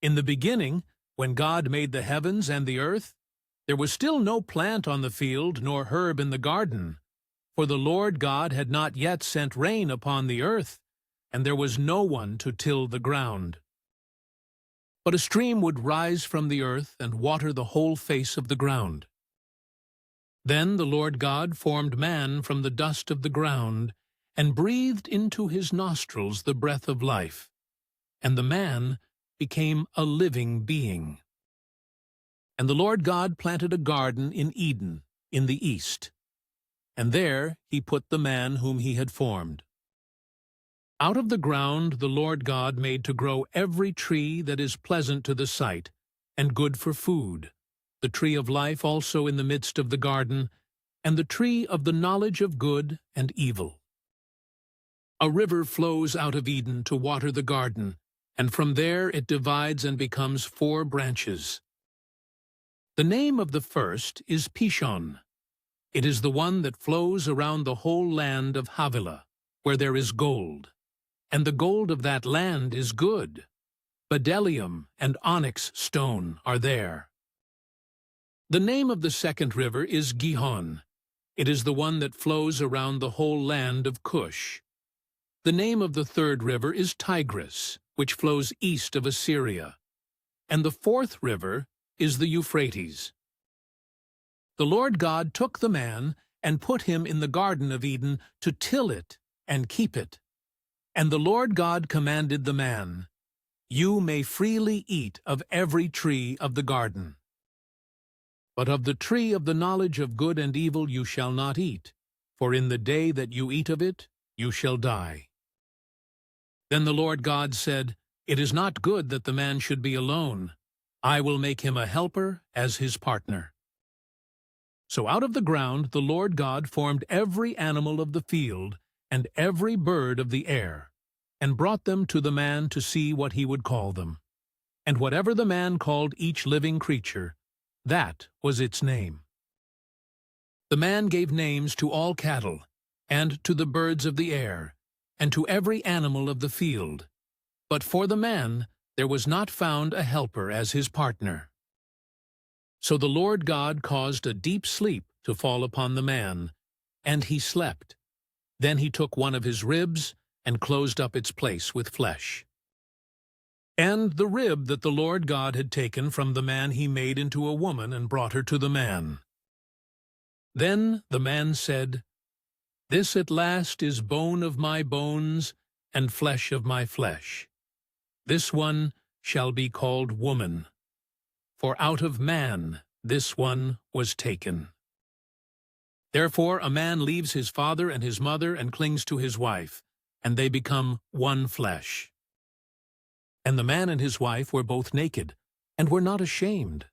In the beginning, when God made the heavens and the earth, there was still no plant on the field nor herb in the garden, for the Lord God had not yet sent rain upon the earth, and there was no one to till the ground. But a stream would rise from the earth and water the whole face of the ground. Then the Lord God formed man from the dust of the ground, and breathed into his nostrils the breath of life, and the man became a living being. And the Lord God planted a garden in Eden, in the east, and there he put the man whom he had formed. Out of the ground the Lord God made to grow every tree that is pleasant to the sight, and good for food, the tree of life also in the midst of the garden, and the tree of the knowledge of good and evil. A river flows out of Eden to water the garden, and from there it divides and becomes 4 branches. The name of the first is Pishon. It is the one that flows around the whole land of Havilah, where there is gold. And the gold of that land is good. Bdellium and onyx stone are there. The name of the second river is Gihon. It is the one that flows around the whole land of Cush. The name of the third river is Tigris, which flows east of Assyria. And the fourth river is the Euphrates. The Lord God took the man and put him in the Garden of Eden to till it and keep it. And the Lord God commanded the man, "You may freely eat of every tree of the garden. But of the tree of the knowledge of good and evil you shall not eat, for in the day that you eat of it, you shall die." Then the Lord God said, "It is not good that the man should be alone. I will make him a helper as his partner." So out of the ground the Lord God formed every animal of the field and every bird of the air, and brought them to the man to see what he would call them. And whatever the man called each living creature, that was its name. The man gave names to all cattle, and to the birds of the air, and to every animal of the field. But for the man there was not found a helper as his partner. So the Lord God caused a deep sleep to fall upon the man, and he slept. Then he took one of his ribs and closed up its place with flesh. And the rib that the Lord God had taken from the man he made into a woman and brought her to the man. Then the man said, "This at last is bone of my bones and flesh of my flesh. This one shall be called woman, for out of man this one was taken." Therefore a man leaves his father and his mother and clings to his wife, and they become one flesh. And the man and his wife were both naked, and were not ashamed.